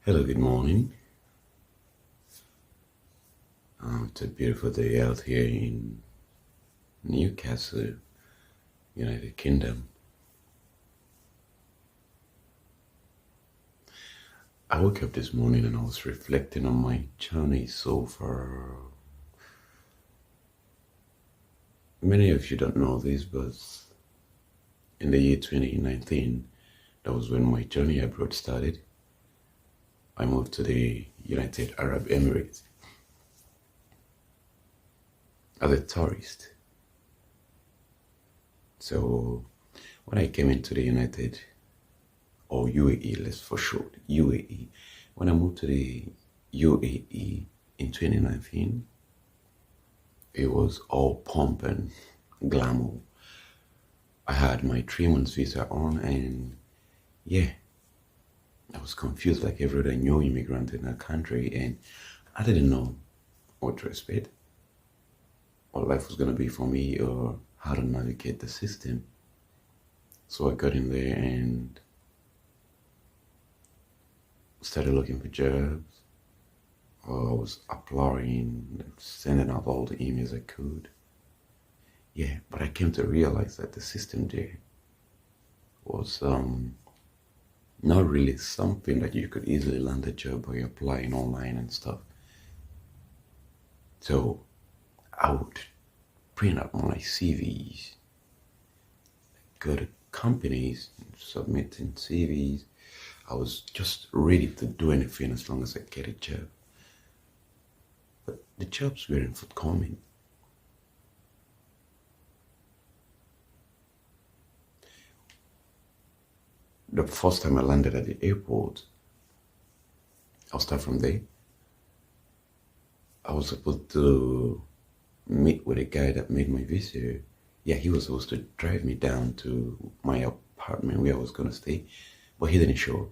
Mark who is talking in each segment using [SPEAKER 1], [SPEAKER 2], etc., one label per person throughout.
[SPEAKER 1] Hello, good morning. It's a beautiful day out here in Newcastle, United Kingdom. I woke up this morning and I was reflecting on my journey so far. Many of you don't know this, but in the year 2019, that was when my journey abroad started. I moved to the United Arab Emirates as a tourist. So when I came into the United or UAE, let's for short, UAE. When I moved to the UAE in 2019, it was all pomp and glamour. I had my 3 months visa on, and yeah, I was confused like every other new immigrant in that country, and I didn't know what to expect, what life was gonna be for me, or how to navigate the system. So I got in there and started looking for jobs. I was applying, sending out all the emails I could. Yeah, but I came to realize that the system there was not really something that you could easily land a job by applying online and stuff. So I would print out my CVs, go to companies, submitting CVs. I was just ready to do anything as long as I get a job. But the jobs weren't forthcoming. The first time I landed at the airport, I'll start from there. I was supposed to meet with a guy that made my visa. Yeah, he was supposed to drive me down to my apartment where I was gonna stay, but he didn't show up.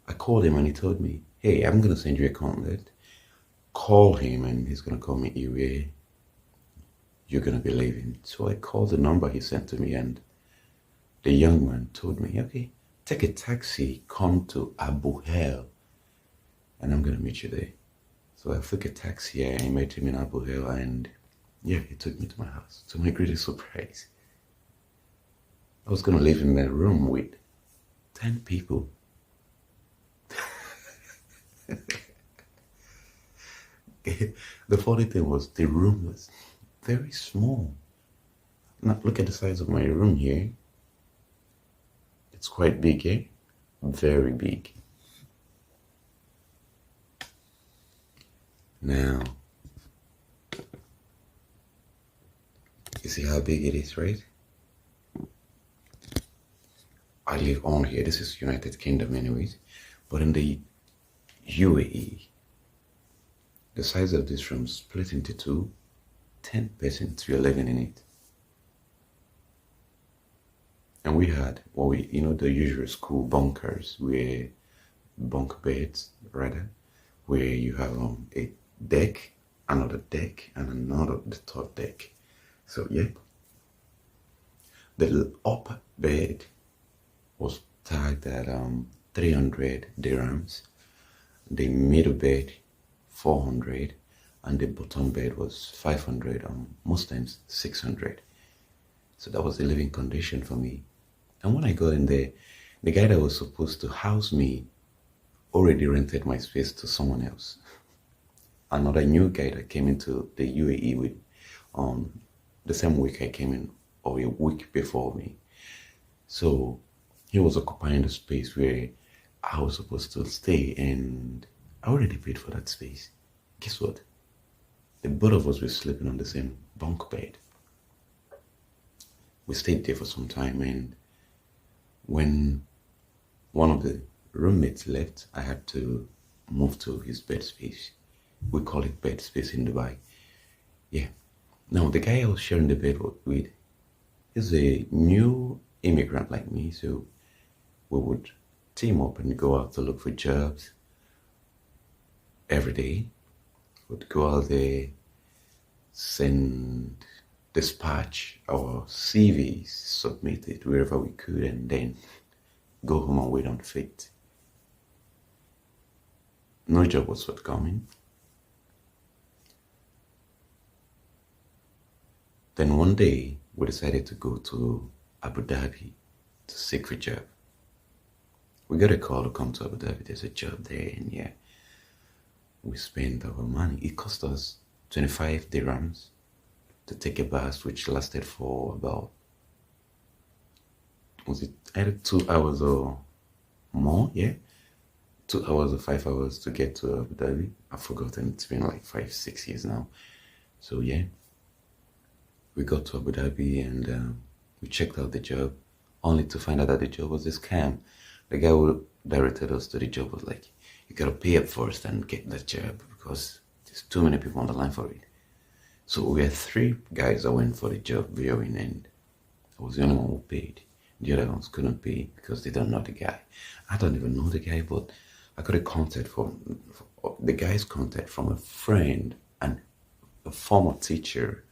[SPEAKER 1] I called him and he told me, "Hey, I'm gonna send you a contact. Call him and he's gonna come meet you where you're gonna be leaving." So I called the number he sent to me, and the young man told me, "Okay, take a taxi, come to Abu Hel, and I'm gonna meet you there." So I took a taxi and I met him in Abu Hel, and yeah, he took me to my house. To my greatest surprise, I was gonna live in a room with 10 people. The funny thing was the room was very small. Now look at the size of my room here. It's quite big, eh? Very big. Now, you see how big it is, right? I live on here. This is United Kingdom anyways. But in the UAE, the size of this room split into two. 10 persons were living in it. And we had the usual school bunkers, where bunk beds, rather, where you have a deck, another deck, and the third deck. So yeah, the upper bed was tagged at 300 dirhams, the middle bed 400, and the bottom bed was 500, most times 600. So that was the living condition for me. And when I got in there, the guy that was supposed to house me already rented my space to someone else. Another new guy that came into the UAE with the same week I came in, or a week before me. So he was occupying the space where I was supposed to stay, and I already paid for that space. Guess what? The both of us were sleeping on the same bunk bed. We stayed there for some time, and when one of the roommates left, I had to move to his bed space. We call it bed space in Dubai. Yeah. Now, the guy I was sharing the bed with is a new immigrant like me, so we would team up and go out to look for jobs every day. We'd go out there, send, dispatch our CVs, submit it wherever we could, and then go home and wait on fate. No job was forthcoming. Then one day, we decided to go to Abu Dhabi to seek for a job. We got a call to come to Abu Dhabi. There's a job there, and yeah, we spent our money. It cost us 25 dirhams to take a bus, which lasted for about, was it either 2 hours or more? Yeah, 2 hours or 5 hours to get to Abu Dhabi. I've forgotten. It's been like 5, 6 years now. So yeah, we got to Abu Dhabi and we checked out the job, only to find out that the job was a scam. The guy who directed us to the job was like, you gotta pay up first and get that job because there's too many people on the line for it. So we had 3 guys that went for the job viewing, and I was the only one who paid. The other ones couldn't pay because they don't know the guy. I don't even know the guy, but I got a contact from the guy's contact from a friend and a former teacher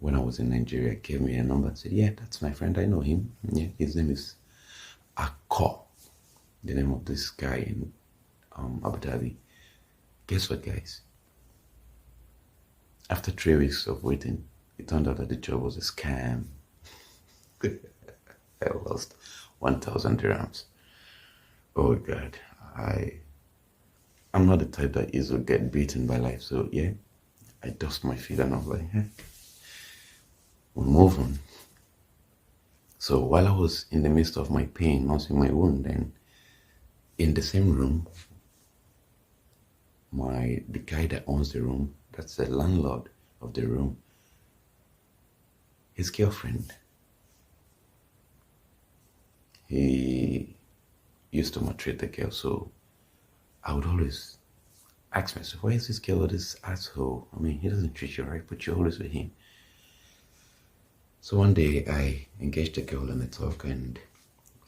[SPEAKER 1] when I was in Nigeria. Gave me a number and said, yeah, that's my friend, I know him. Yeah, his name is Akko, the name of this guy in Abu Dhabi. Guess what, guys? After 3 weeks of waiting, it turned out that the job was a scam. I lost 1,000 dirhams. Oh God, I'm not the type that easily get beaten by life. So yeah, I dust my feet and I was like, hey, we'll move on. So while I was in the midst of my pain, nursing my wound, then in the same room, the guy that owns the room, that's the landlord of the room, his girlfriend, he used to maltreat the girl. So I would always ask myself, why is this girl with this asshole? I mean, he doesn't treat you right, but you're always with him. So one day I engaged the girl in a talk and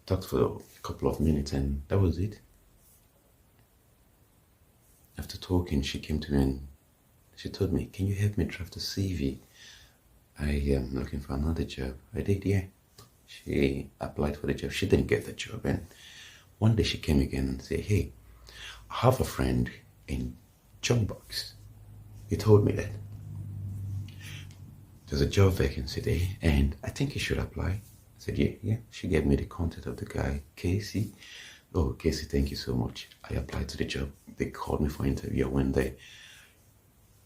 [SPEAKER 1] talked for a couple of minutes, and that was it. After talking, she came to me and she told me, can you help me draft a CV? I am looking for another job. I did, yeah. She applied for the job. She didn't get the job. And one day she came again and said, hey, I have a friend in Junkbox. He told me that there's a job vacancy there and I think you should apply. I said, yeah. She gave me the contact of the guy, Casey. Oh, Casey, thank you so much. I applied to the job. They called me for interview. I went there.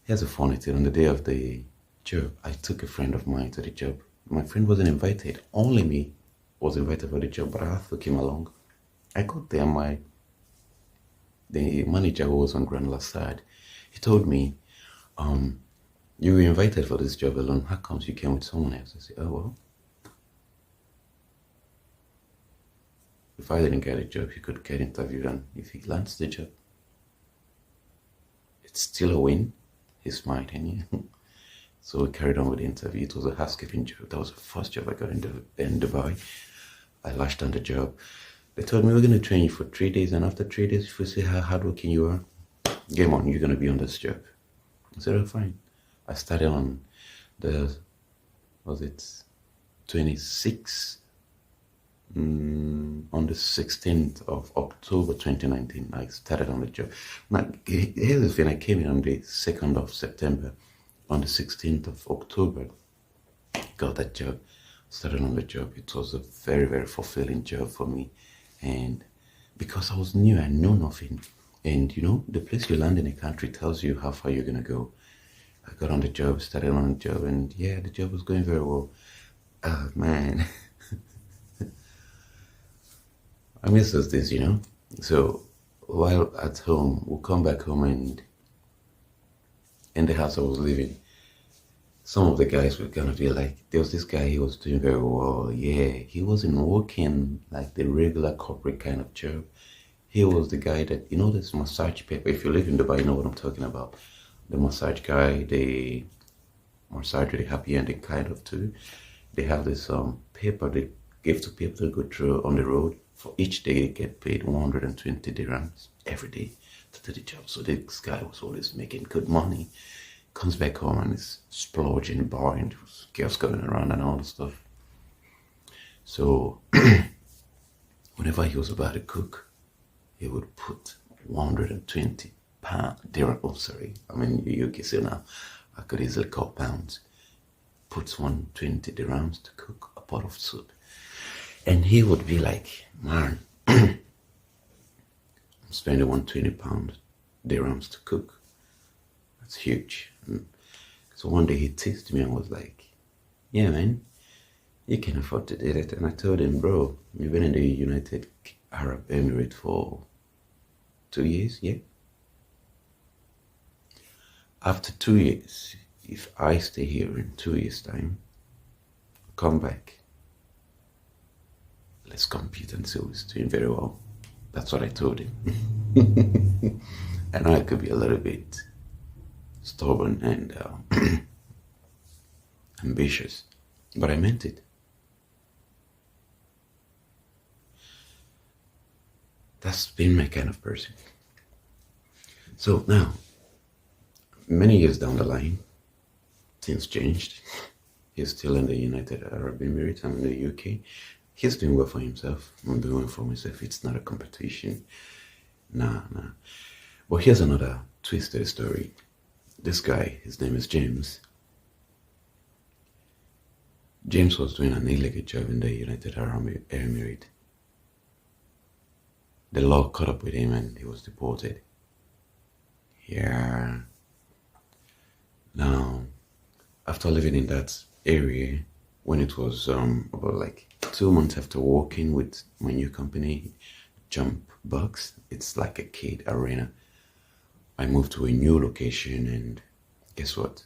[SPEAKER 1] Here's a funny thing. On the day of the job, I took a friend of mine to the job. My friend wasn't invited. Only me was invited for the job, but I took him along. I got there. The manager who was on Grand Lassad, he told me, you were invited for this job alone. How comes you came with someone else? I said, oh, well, if I didn't get a job, he could get interviewed, and if he lands the job, it's still a win. He smiled, and yeah. So we carried on with the interview. It was a housekeeping job. That was the first job I got in Dubai. I lashed on the job. They told me, we're going to train you for 3 days, and after 3 days, if we see how hardworking you are, game on, you're going to be on this job. I said, oh, fine. I started on the, 26th, on the 16th of October 2019, I started on the job. Now, here's the thing, I came in on the 2nd of September. On the 16th of October, got that job, started on the job. It was a very, very fulfilling job for me. And because I was new, I know nothing. And you know, the place you land in a country tells you how far you're going to go. I got on the job, started on the job, and yeah, the job was going very well. Oh, man. I miss those days, you know. So while at home, we'll come back home, and in the house I was living, some of the guys were gonna be like, there was this guy, he was doing very well. Yeah, he wasn't working like the regular corporate kind of job. He was the guy that, you know, this massage paper. If you live in Dubai, you know what I'm talking about. The massage guy, the massage, the happy ending kind of too. They have this paper they give to people to go through on the road. For each day, they get paid 120 dirhams every day to do the job. So this guy was always making good money. Comes back home and is splurging, buying, girls going around and all the stuff. So whenever he was about to cook, he would put 120 pound, dirham, oh sorry, I'm in the UK, so now I could easily call pounds. Puts 120 dirhams to cook a pot of soup. And he would be like, man, I'm spending 120 pounds dirhams to cook. That's huge. So one day he teased me and was like, yeah, man, you can afford to do it. And I told him, bro, you've been in the United Arab Emirates for 2 years, yeah? After 2 years, if I stay here in 2 years' time, come back. Let's compete and see who's doing very well. That's what I told him. And I could be a little bit stubborn and ambitious, but I meant it. That's been my kind of person. So now, many years down the line, things changed. He's still in the United Arab Emirates. I'm in the UK. He's doing well for himself. I'm doing well for myself. It's not a competition. Nah. But here's another twist to the story. This guy, his name is James. James was doing an illegal job in the United Arab Emirates. The law caught up with him and he was deported. Yeah. Now, after living in that area, when it was about like 2 months after working with my new company, Jump Bucks, it's like a kid arena, I moved to a new location and guess what?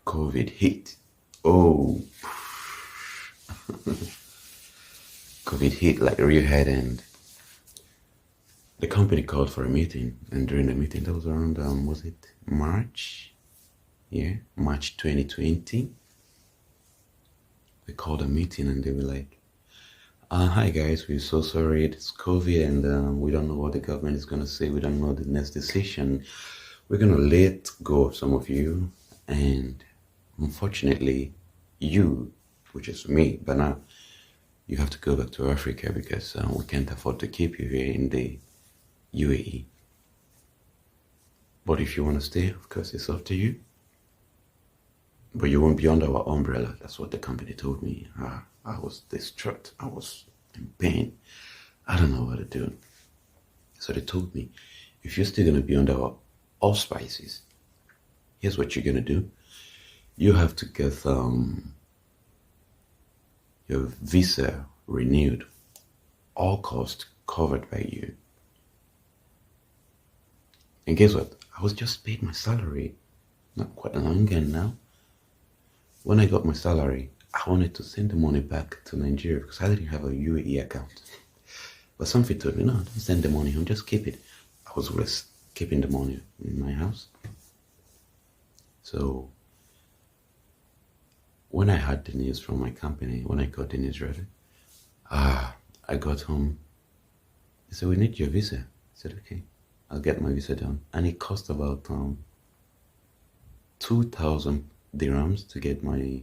[SPEAKER 1] COVID hit. Oh. COVID hit like real head, and the company called for a meeting, and during the meeting, that was around, was it March? Yeah, March 2020. They called a meeting and they were like, hi guys, we're so sorry, it's COVID and we don't know what the government is going to say. We don't know the next decision. We're going to let go of some of you, and unfortunately, you, which is me, but now you have to go back to Africa because we can't afford to keep you here in the UAE. But if you want to stay, of course, it's up to you. But you won't be under our umbrella. That's what the company told me. I was distraught. I was in pain. I don't know what to do. So they told me, if you're still going to be under our auspices, here's what you're going to do. You have to get your visa renewed, all costs covered by you. And guess what? I was just paid my salary not quite long ago now. When I got my salary, I wanted to send the money back to Nigeria because I didn't have a UAE account. But something told me, no, don't send the money home, just keep it. I was always keeping the money in my house. So when I had the news from my company, when I got the news ready, I got home. They said, we need your visa. I said, okay, I'll get my visa done. And it cost about 2,000 dirhams to get my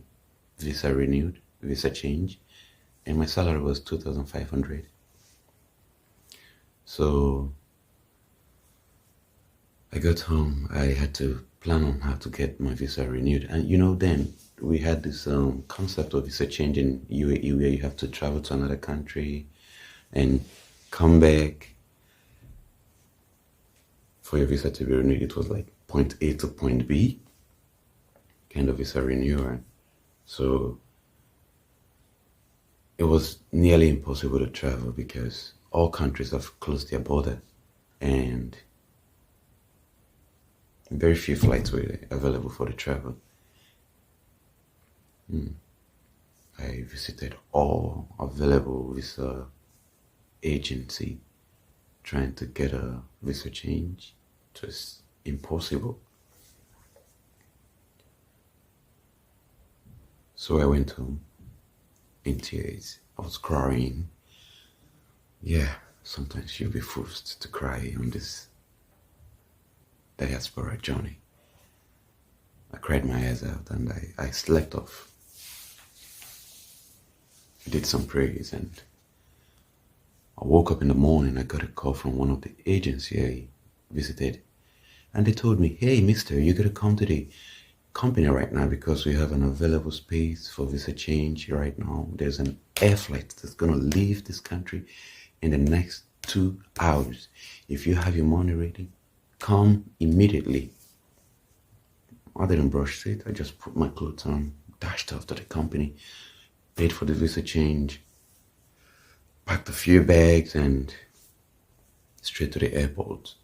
[SPEAKER 1] visa renewed, visa change. And my salary was 2,500. So I got home. I had to plan on how to get my visa renewed. And you know, then we had this concept of visa change in UAE where you have to travel to another country and come back for your visa to be renewed. It was like point A to point B kind of visa renewal. So it was nearly impossible to travel because all countries have closed their border and very few flights were available for the travel. I visited all available visa agency trying to get a visa change. It was impossible. So I went home in tears. I was crying. Yeah, sometimes you'll be forced to cry on this diaspora journey. I cried my eyes out and I slept off. I did some prayers and I woke up in the morning. I got a call from one of the agents here visited. And they told me, hey, mister, you gotta come to the company right now because we have an available space for visa change right now. There's an air flight that's gonna leave this country in the next 2 hours. If you have your money ready, come immediately. I didn't brush it. I just put my clothes on, dashed off to the company, paid for the visa change, packed a few bags, and straight to the airport.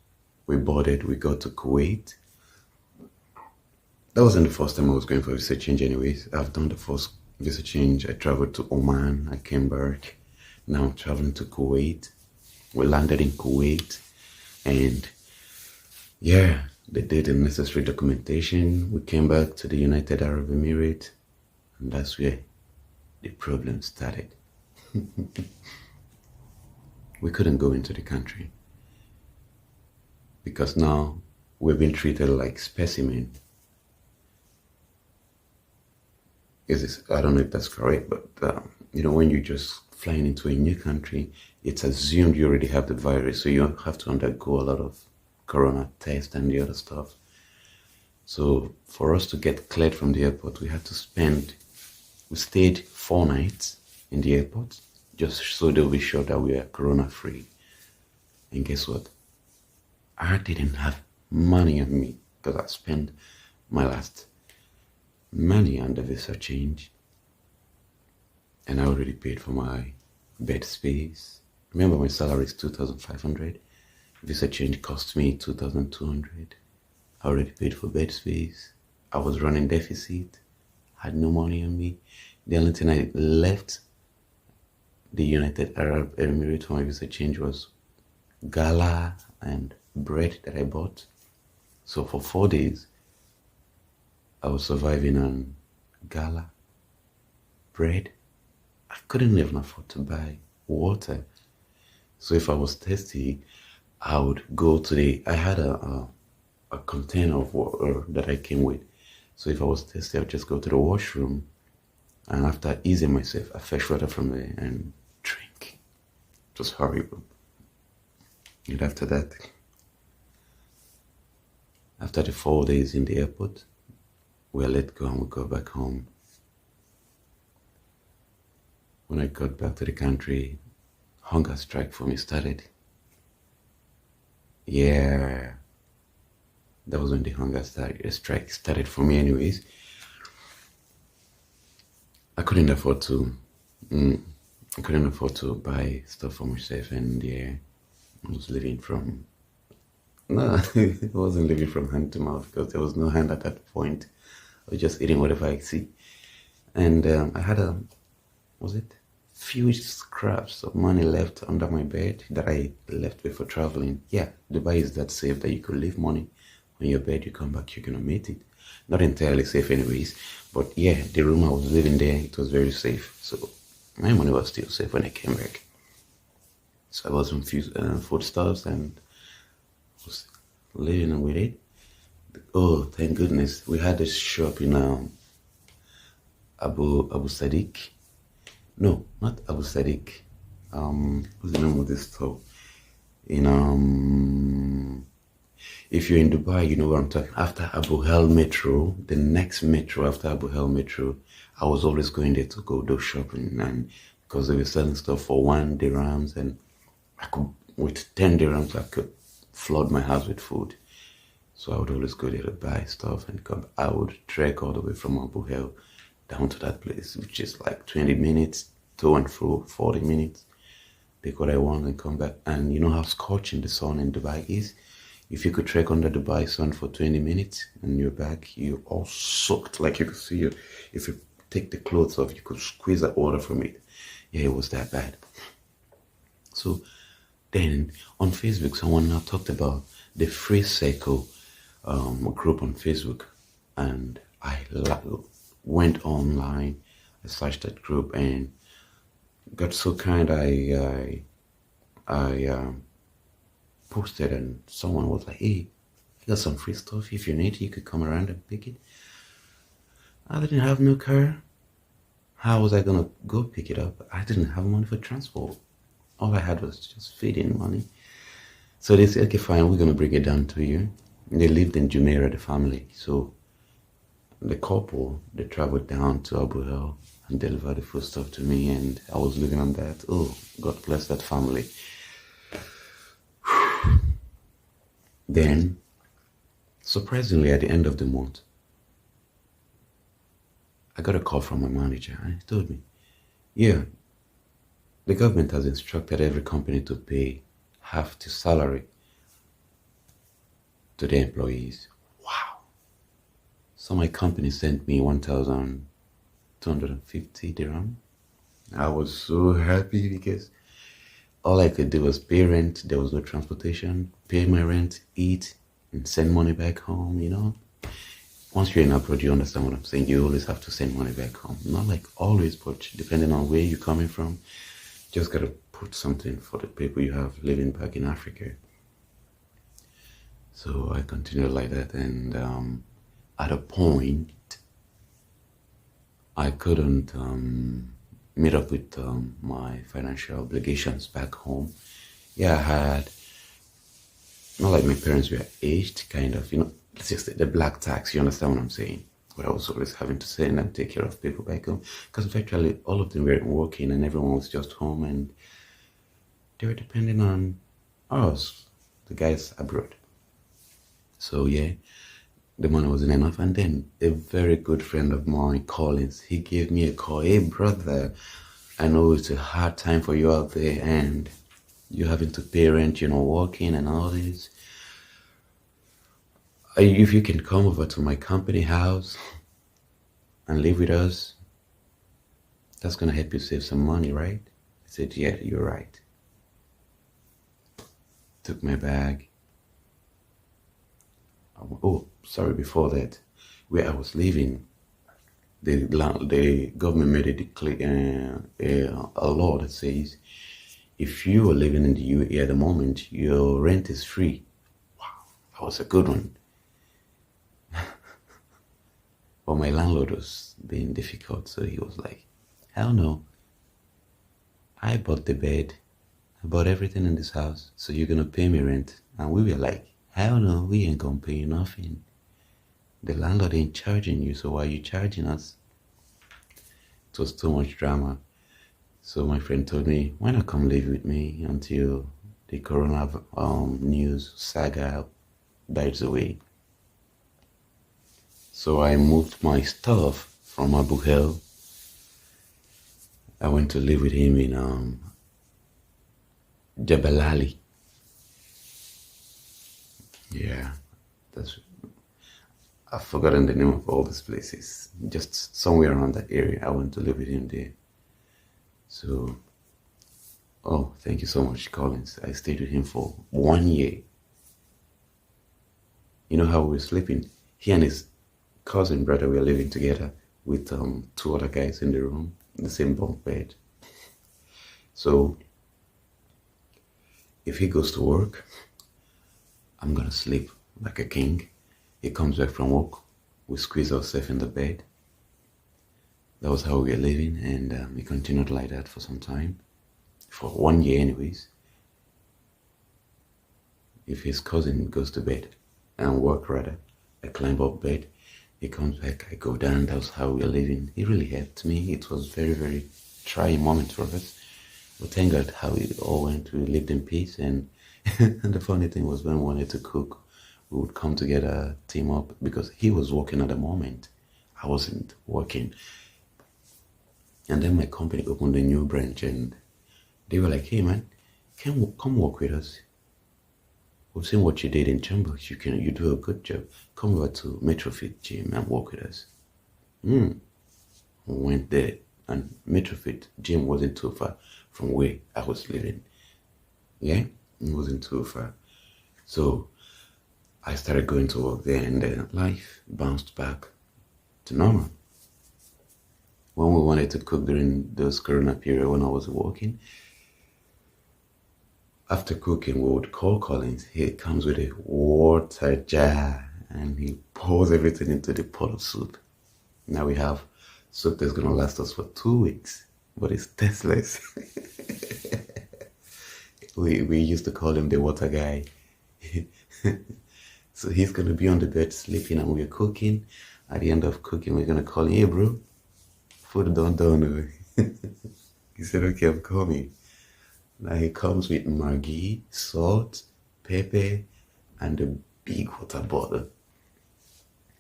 [SPEAKER 1] We boarded, we got to Kuwait. That wasn't the first time I was going for a visa change anyways. I've done the first visa change. I traveled to Oman, I came back. Now I'm traveling to Kuwait. We landed in Kuwait and yeah, they did the necessary documentation. We came back to the United Arab Emirates and that's where the problem started. We couldn't go into the country because now we've been treated like specimen. I don't know if that's correct, but when you're just flying into a new country, it's assumed you already have the virus, so you have to undergo a lot of corona tests and the other stuff. So for us to get cleared from the airport, we stayed 4 nights in the airport just so they'll be sure that we are corona free. And guess what? I didn't have money on me because I spent my last money on the visa change and I already paid for my bed space. Remember, my salary is 2,500. Visa change cost me 2,200. I already paid for bed space. I was running deficit, had no money on me. The only thing I left the United Arab Emirates for my visa change was gala and bread that I bought. So for 4 days I was surviving on gala, bread. I couldn't even afford to buy water. So if I was thirsty, I would go to I had a container of water that I came with. So if I was thirsty, I would just go to the washroom. And after easing myself, I fetch water from there and drink. It was horrible. And after that, after the 4 days in the airport, we were let go and we got back home. When I got back to the country, hunger strike for me started. Yeah, that was when the hunger strike started for me anyways. I couldn't afford to buy stuff for myself, and yeah, I was living from, no, I wasn't living from hand to mouth because there was no hand at that point. I was just eating whatever I see. And I had few scraps of money left under my bed that I left before traveling. Yeah, Dubai is that safe that you could leave money on your bed, you come back, you're gonna meet it. Not entirely safe anyways, but yeah, the room I was living there, it was very safe. So my money was still safe when I came back. So I was on foodstuffs and was living with it. Oh, thank goodness. We had this shop in Abu Sadiq. No, not Abu Sadiq. What's the name of this store? If you're in Dubai, you know what I'm talking. After Abu Hel Metro, the next metro after Abu Hel Metro, I was always going there to go shopping, and because they were selling stuff for 1 dirhams, and with 10 dirhams, I could flood my house with food. So I would always go there to buy stuff and come. I would trek all the way from Abu Hel down to that place, which is like 20 minutes to and fro, 40 minutes. Pick what I want and come back. And you know how scorching the sun in Dubai is? If you could trek under Dubai sun for 20 minutes and you're back, you're all soaked. Like you could see, if you take the clothes off, you could squeeze that water from it. Yeah, it was that bad. So then on Facebook, someone now talked about the Free Circle group on Facebook, and I went online, I searched that group and got so kind. I posted, and someone was like, hey, I got some free stuff. If you need it, you could come around and pick it. I didn't have no car. How was I gonna go pick it up? I didn't have money for transport. All I had was just feeding money. So they said, okay, fine, we're gonna bring it down to you. They lived in Jumeirah, the family. So the couple, they traveled down to Abu Dhabi and delivered the food stuff to me, and I was looking on that. Oh, God bless that family. Then, surprisingly, at the end of the month, I got a call from my manager, and he told me, yeah, the government has instructed every company to pay half the salary to the employees. Wow. So my company sent me 1,250 dirham. I was so happy because all I could do was pay rent. There was no transportation, pay my rent, eat, and send money back home, you know. Once you're in abroad, you understand what I'm saying. You always have to send money back home. Not like always, but depending on where you're coming from, just gotta put something for the people you have living back in Africa. So I continued like that, and at a point, I couldn't meet up with my financial obligations back home. Yeah, I had, not like my parents were aged, kind of, you know, let's just say the black tax, you understand what I'm saying? But I was always having to send and take care of people back home because eventually all of them were working and everyone was just home and they were depending on us, the guys abroad. So yeah, the money wasn't enough. And then a very good friend of mine, Collins, he gave me a call. Hey brother, I know it's a hard time for you out there and you're having to pay rent, you know, working and all this. If you can come over to my company house and live with us, that's gonna help you save some money, right? I said, yeah, you're right. Took my bag. Oh, sorry, before that, where I was living, the government made a law that says if you are living in the UAE at the moment, your rent is free. Wow, that was a good one. But my landlord was being difficult, so he was like, hell no. I bought the bed, I bought everything in this house, so you're gonna pay me rent. And we were like, hell no, we ain't gonna pay you nothing. The landlord ain't charging you, so why are you charging us? It was too much drama. So my friend told me, why not come live with me until the corona news saga dies away. So I moved my stuff from Abu Dhabi. I went to live with him in Jebel Ali. Yeah, I've forgotten the name of all these places. Just somewhere around that area. I went to live with him there. So, oh, thank you so much, Collins. I stayed with him for 1 year. You know how we were sleeping? He and his cousin brother were living together with two other guys in the room, in the same bunk bed. So, if he goes to work, I'm gonna sleep like a king. He comes back from work, we squeeze ourselves in the bed. That was how we were living, and we continued like that for some time, for 1 year anyways. If his cousin goes to bed, and work rather, I climb up bed, he comes back, I go down, that was how we were living. He really helped me. It was very, very trying moment for us. But thank God how it all went. We lived in peace, and, and the funny thing was when we wanted to cook, we would come together, team up, because he was working at the moment. I wasn't working. And then my company opened a new branch and they were like, hey man, come work with us. We've seen what you did in Chambers. You do a good job. Come over to Metrofit Gym and work with us. We went there, and Metrofit Gym wasn't too far from where I was living. Yeah, it wasn't too far. So I started going to work there, and then life bounced back to normal. When we wanted to cook during those corona period when I was working, after cooking, we would call Collins. He comes with a water jar and he pours everything into the pot of soup. Now we have soup that's gonna last us for 2 weeks, but it's tasteless. We used to call him the water guy. So he's gonna be on the bed sleeping, and we're cooking. At the end of cooking, we're gonna call him, hey bro, food done. He said, okay, I'm coming. Now he comes with Maggi, salt, pepper, and a big water bottle.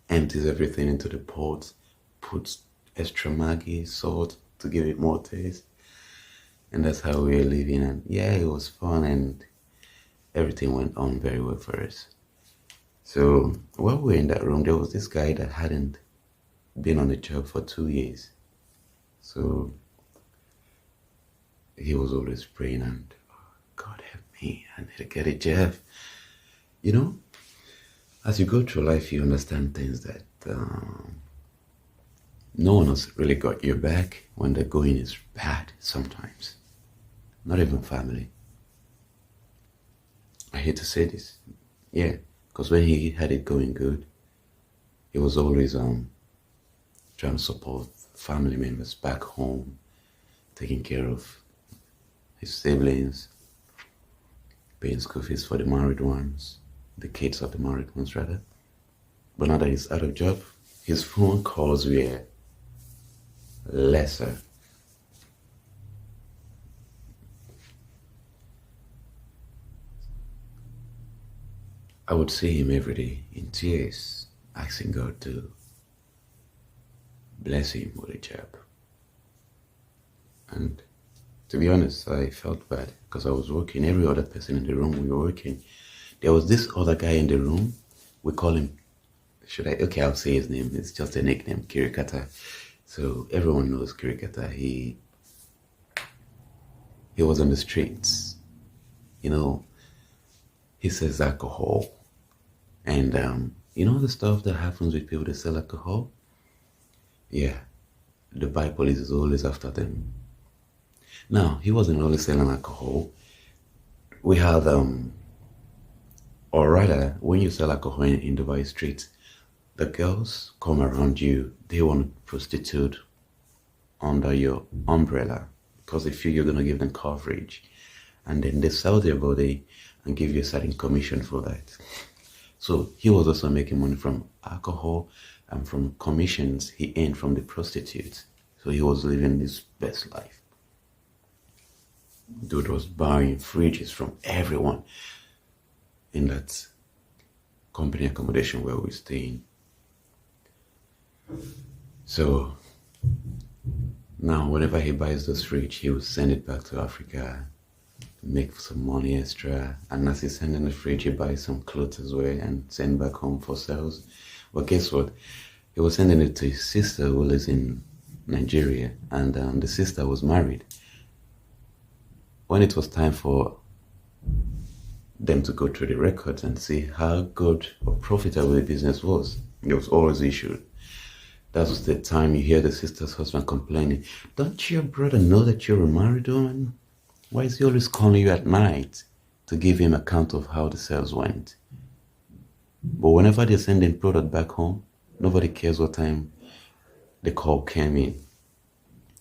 [SPEAKER 1] Empties everything into the pot, puts extra Maggi, salt to give it more taste. And that's how we were living. And yeah, it was fun, and everything went on very well for us. So while we were in that room, there was this guy that hadn't been on the job for 2 years. So he was always praying, and God help me, I need to get a job. You know, as you go through life, you understand things that no one has really got your back when the going is bad sometimes. Not even family. I hate to say this. Yeah, because when he had it going good, he was always trying to support family members back home, taking care of his siblings, paying school fees for the married ones, the kids of the married ones rather. But now that he's out of job, his phone calls were lesser. I would see him every day in tears, asking God to bless him with a job. And to be honest, I felt bad because I was working. Every other person in the room, we were working. There was this other guy in the room. We call him, okay, I'll say his name. It's just a nickname, Kirikata. So everyone knows Kirikata. He was on the streets. You know, he sells alcohol. And you know the stuff that happens with people that sell alcohol? Yeah, the Bible police is always after them. Now, he wasn't only selling alcohol. We had, or rather, when you sell alcohol in Dubai streets, the girls come around you, they want to prostitute under your umbrella because they feel you're going to give them coverage. And then they sell their body and give you a certain commission for that. So he was also making money from alcohol and from commissions he earned from the prostitutes. So he was living his best life. Dude was buying fridges from everyone in that company accommodation where we were staying. So now whenever he buys this fridge, he will send it back to Africa, make some money extra, and as he's sending the fridge, he buys some clothes as well and send back home for sales. But guess what? He was sending it to his sister who lives in Nigeria, and the sister was married. When it was time for them to go through the records and see how good or profitable the business was, there was always issues. That was the time you hear the sister's husband complaining, don't your brother know that you're a married woman? Why is he always calling you at night to give him account of how the sales went? But whenever they're sending product back home, nobody cares what time the call came in.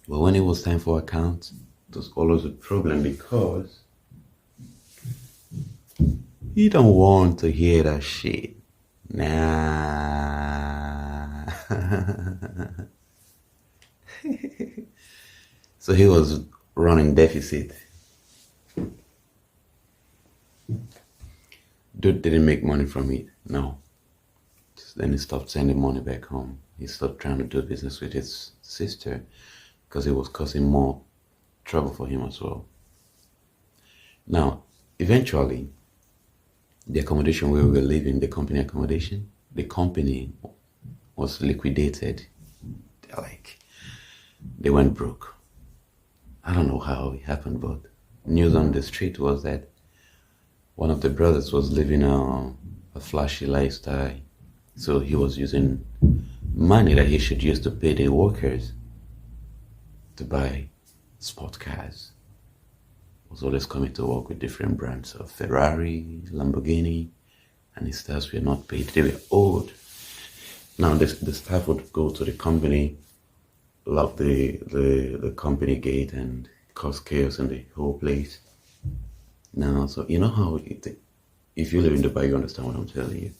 [SPEAKER 1] But when it was time for account, it was always a problem because he don't want to hear that shit. Nah. So he was running deficit. Dude didn't make money from it. No. Then he stopped sending money back home. He stopped trying to do business with his sister because it was causing more trouble for him as well. Now, eventually, the accommodation where we were living, the company accommodation, the company was liquidated. They went broke. I don't know how it happened, but news on the street was that one of the brothers was living a flashy lifestyle. So he was using money that he should use to pay the workers to buy sport cars. He was always coming to work with different brands of Ferrari, Lamborghini, and his staffs were not paid. They were owed. Now the staff would go to the company, lock the company gate and cause chaos in the whole place. Now, so you know how if you live in Dubai, you understand what I'm telling you.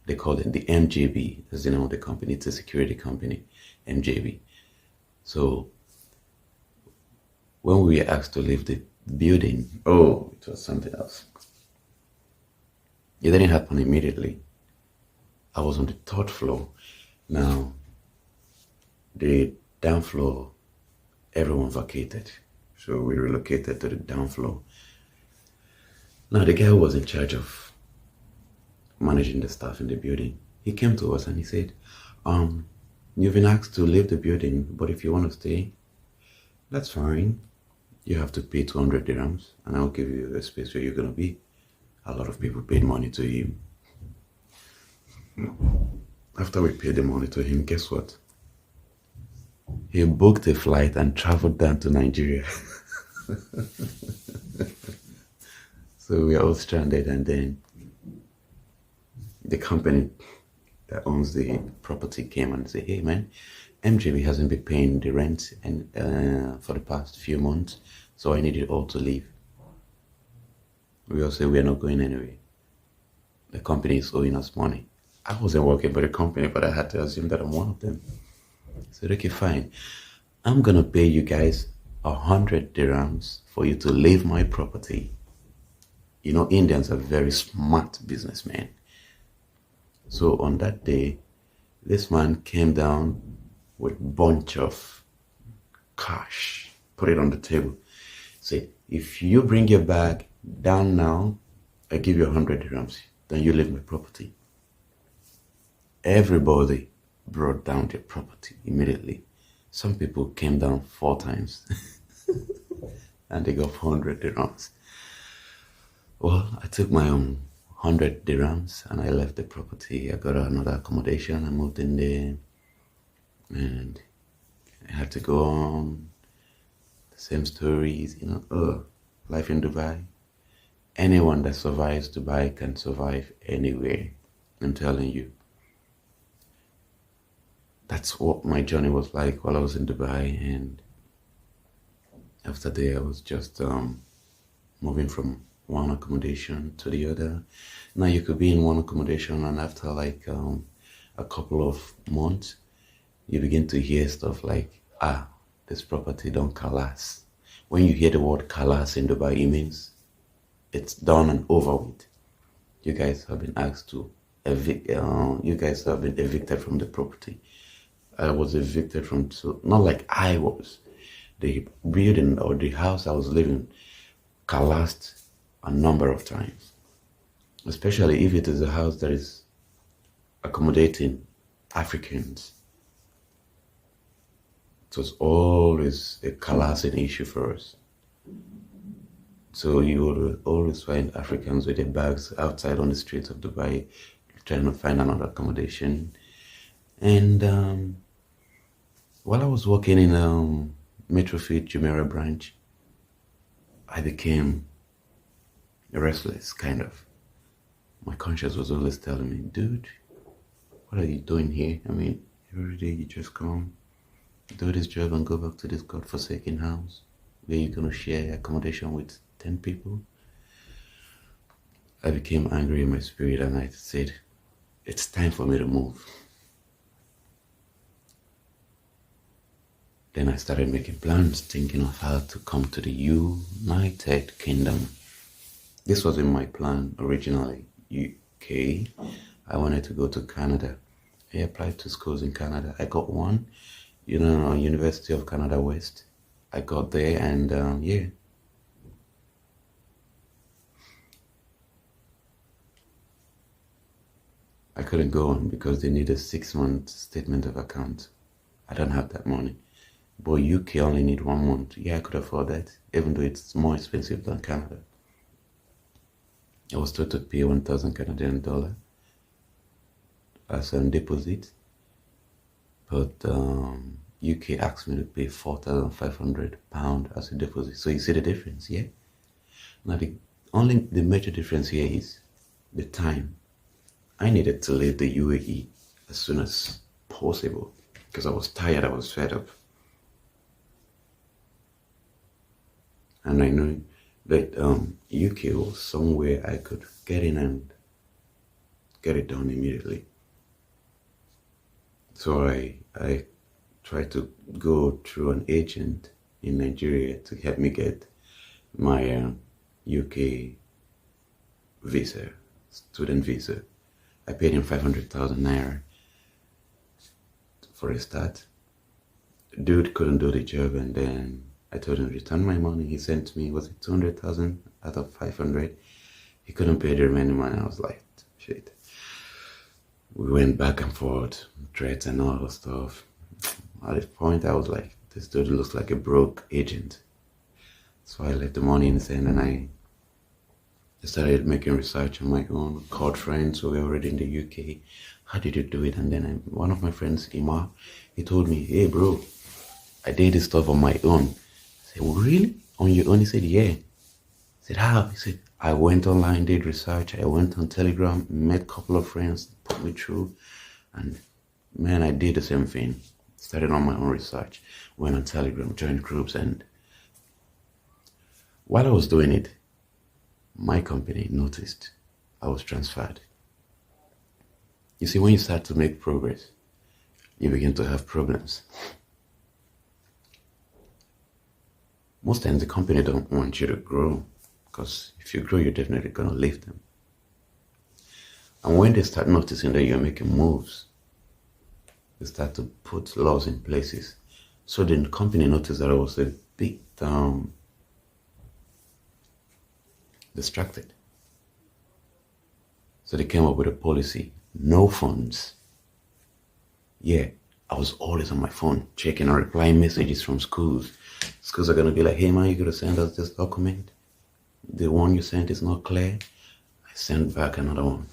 [SPEAKER 1] They call it the MJB. That's the name of the company. It's a security company, MJB. So when we were asked to leave the building, oh, it was something else. It didn't happen immediately. I was on the third floor. Now, the down floor, everyone vacated. So we relocated to the down floor. Now, the guy who was in charge of managing the staff in the building, he came to us and he said, you've been asked to leave the building, but if you want to stay, that's fine. You have to pay 200 dirhams and I'll give you a space where you're going to be. A lot of people paid money to him. After we paid the money to him, guess what? He booked a flight and traveled down to Nigeria. So we are all stranded, and then the company that owns the property came and said, hey man, MJB hasn't been paying the rent and for the past few months, so I need you all to leave. We all say we're not going anywhere. The company is owing us money. I wasn't working for the company, but I had to assume that I'm one of them. I said, okay, fine. I'm gonna pay you guys 100 dirhams for you to leave my property. You know, Indians are very smart businessmen. So on that day, this man came down with a bunch of cash, put it on the table. Said, if you bring your bag down now, I give you 100 dirhams. Then you leave my property. Everybody brought down their property immediately. Some people came down 4 times and they got 400 dirhams. Well, I took my own 100 dirhams and I left the property. I got another accommodation. I moved in there and I had to go on the same stories, you know, life in Dubai. Anyone that survives Dubai can survive anywhere. I'm telling you. That's what my journey was like while I was in Dubai, and after that I was just moving from one accommodation to the other. Now you could be in one accommodation and after like a couple of months, you begin to hear stuff like, this property don't collapse. When you hear the word collapse in Dubai, it means it's done and over with. You guys have been asked to you guys have been evicted from the property. I was evicted from, so not like I was. The building or the house I was living collapsed a number of times. Especially if it is a house that is accommodating Africans. It was always a collapsing issue for us. So you would always find Africans with their bags outside on the streets of Dubai trying to find another accommodation. And while I was working in Metrofit Jumeirah branch, I became restless, kind of. My conscience was always telling me, dude, what are you doing here? I mean, every day you just come, do this job and go back to this godforsaken house where you're going to share accommodation with 10 people. I became angry in my spirit and I said, it's time for me to move. Then I started making plans, thinking of how to come to the United Kingdom. This was in my plan originally, UK. I wanted to go to Canada. I applied to schools in Canada. I got one, University of Canada West. I got there and yeah. I couldn't go on because they need a 6-month statement of account. I don't have that money. But UK only need 1 month. Yeah, I could afford that, even though it's more expensive than Canada. I was told to pay 1,000 Canadian dollar as a deposit, but UK asked me to pay 4,500 pound as a deposit. So you see the difference, yeah? Now the major difference here is the time. I needed to leave the UAE as soon as possible because I was tired, I was fed up. And I knew But UK was somewhere I could get in and get it done immediately. So I tried to go through an agent in Nigeria to help me get my UK visa, student visa. I paid him 500,000 naira for a start. Dude couldn't do the job, and then I told him to return my money. He sent me, was it 200,000 out of 500? He couldn't pay the remaining money. I was like, shit. We went back and forth, threats and all that stuff. At this point, I was like, this dude looks like a broke agent. So I left the money in his hand, and I started making research on my own, called friends who were already in the UK. How did you do it? And then one of my friends, Ima, he told me, hey bro, I did this stuff on my own. I said, well, really? On your own? He said, yeah. I said, how? He said, I went online, did research. I went on Telegram, met a couple of friends, put me through. And man, I did the same thing. Started on my own research, went on Telegram, joined groups. And while I was doing it, my company noticed I was transferred. You see, when you start to make progress, you begin to have problems. Most times the company don't want you to grow, because if you grow, you're definitely going to leave them. And when they start noticing that you're making moves, they start to put laws in places. So the company noticed that I was a bit distracted. So they came up with a policy, no phones. Yeah, I was always on my phone, checking and replying messages from schools. Schools are going to be like, hey man, you got to send us this document. The one you sent is not clear. I sent back another one.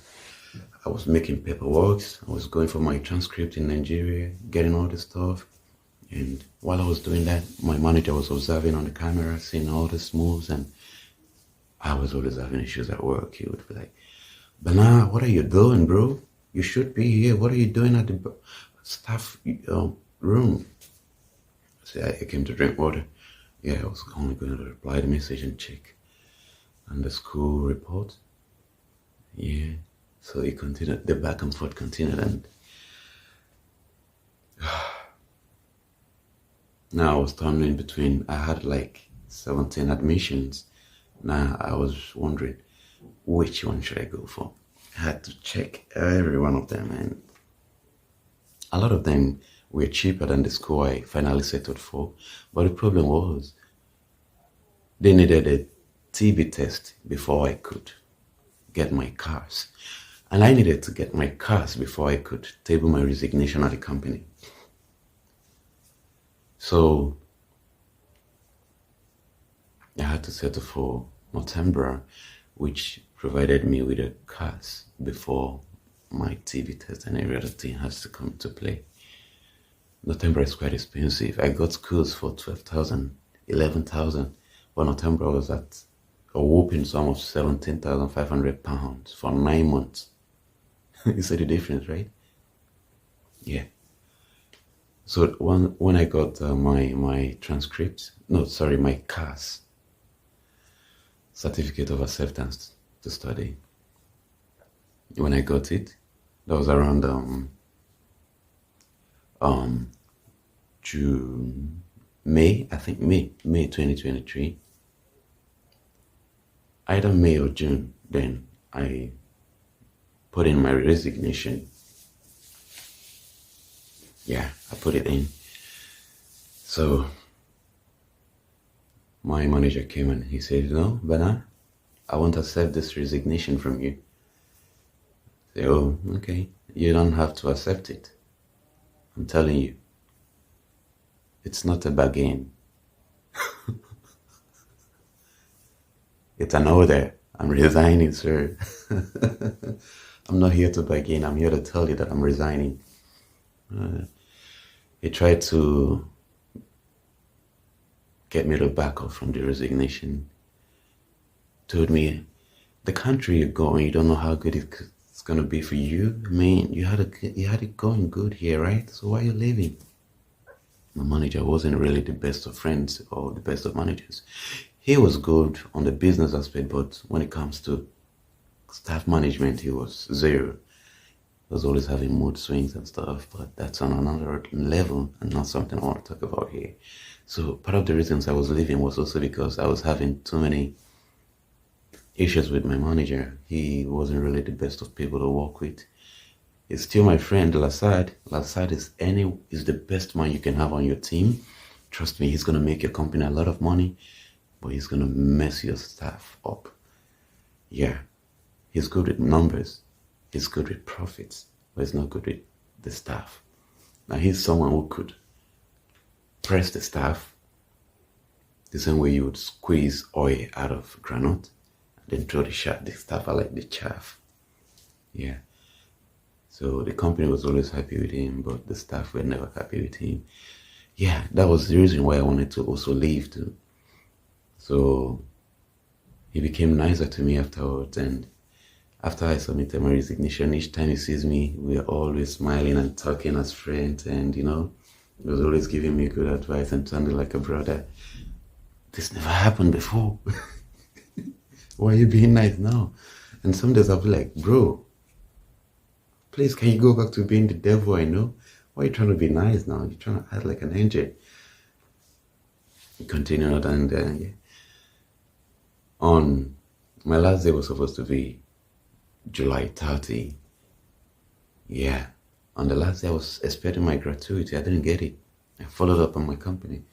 [SPEAKER 1] I was making paperwork. I was going for my transcript in Nigeria, getting all this stuff. And while I was doing that, my manager was observing on the camera, seeing all these moves, and I was always having issues at work. He would be like, Bana, what are you doing, bro? You should be here. What are you doing at the staff room? I came to drink water. Yeah, I was only going to reply the message and check. And the school report. Yeah. So it continued, the back and forth continued, and now I was torn in between. I had like 17 admissions. Now I was wondering, which one should I go for? I had to check every one of them, and a lot of them were cheaper than the school I finally settled for. But the problem was, they needed a TB test before I could get my cars. And I needed to get my cars before I could table my resignation at the company. So I had to settle for Northumbria, which provided me with a cars before my TB test and every other thing has to come to play. Northumbria is quite expensive. I got schools for 12,000, 11,000, but Northumbria was at a whopping sum of 17,500 pounds for 9 months. You see the difference, right? Yeah. So when I got my transcript, my CAS, certificate of acceptance to study. When I got it, that was around June, May 2023. Either May or June, then I put in my resignation. Yeah, I put it in. So my manager came and he said, no, Bana, I won't accept this resignation from you. I said, oh, okay. You don't have to accept it. I'm telling you. It's not a bargain. It's an order. I'm resigning, sir. I'm not here to bargain. I'm here to tell you that I'm resigning. He tried to get me to back off from the resignation. Told me, the country you're going, you don't know how good it's going to be for you. I mean, you had it going good here, right? So why are you leaving? My manager wasn't really the best of friends or the best of managers. he was good on the business aspect, but when it comes to staff management, he was zero. He was always having mood swings and stuff, but that's on another level and not something I want to talk about here. So part of the reasons I was leaving was also because I was having too many issues with my manager. He wasn't really the best of people to work with. He's still my friend, Lasad. Lasad is the best man you can have on your team. Trust me, he's gonna make your company a lot of money, but he's gonna mess your staff up. Yeah, he's good with numbers, he's good with profits, but he's not good with the staff. Now he's someone who could press the staff the same way you would squeeze oil out of granite and then throw the staff out like the chaff. Yeah. So the company was always happy with him, but the staff were never happy with him. Yeah, that was the reason why I wanted to also leave too. So he became nicer to me afterwards, and after I submitted my resignation, each time he sees me, we're always smiling and talking as friends, and he was always giving me good advice and sounding like a brother. This never happened before. Why are you being nice now? And some days I'll be like, bro, please, can you go back to being the devil I know? Why are you trying to be nice now? You're trying to act like an angel. He continued, and yeah. On my last day was supposed to be July 30. Yeah. On the last day I was expecting my gratuity. I didn't get it. I followed up on my company.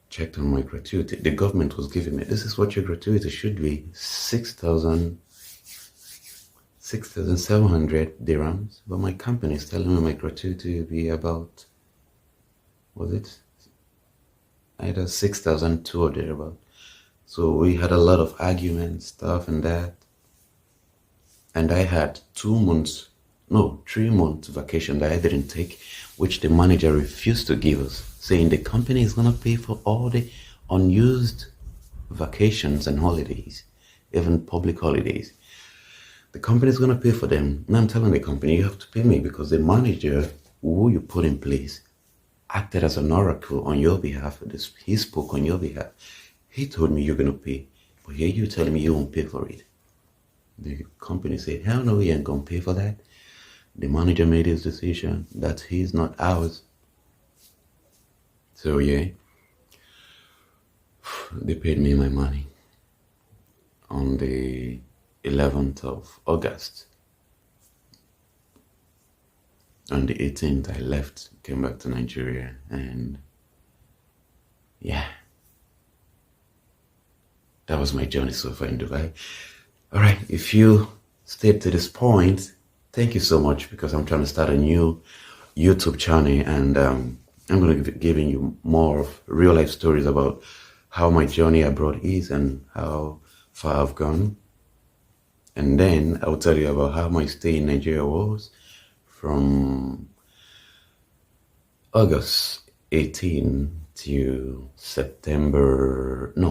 [SPEAKER 1] Checked on my gratuity. The government was giving me, this is what your gratuity should be. 6,700 dirhams, but my company is telling me my gratuity will be about, was it either 6,200 about. So we had a lot of arguments, stuff and that, and I had 3 months vacation that I didn't take, which the manager refused to give us, saying the company is gonna pay for all the unused vacations and holidays, even public holidays. The company is going to pay for them. Now I'm telling the company, you have to pay me, because the manager who you put in place acted as an oracle on your behalf. He spoke on your behalf. He told me you're going to pay, but here you're telling me you won't pay for it. The company said, hell no, we ain't going to pay for that. The manager made his decision that he's not ours. So yeah, they paid me my money on the 11th of August. On the 18th, I left, came back to Nigeria, and yeah, that was my journey so far in Dubai. All right, if you stayed to this point, thank you so much, because I'm trying to start a new YouTube channel, and I'm going to be giving you more of real life stories about how my journey abroad is and how far I've gone. And then I'll tell you about how my stay in Nigeria was from August 18 to October, the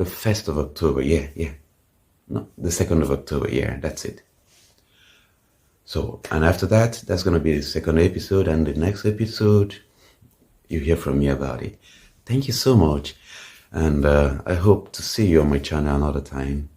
[SPEAKER 1] 1st of October, the 2nd of October, that's it. So, and after that, that's going to be the second episode, and the next episode, you hear from me about it. Thank you so much, and I hope to see you on my channel another time.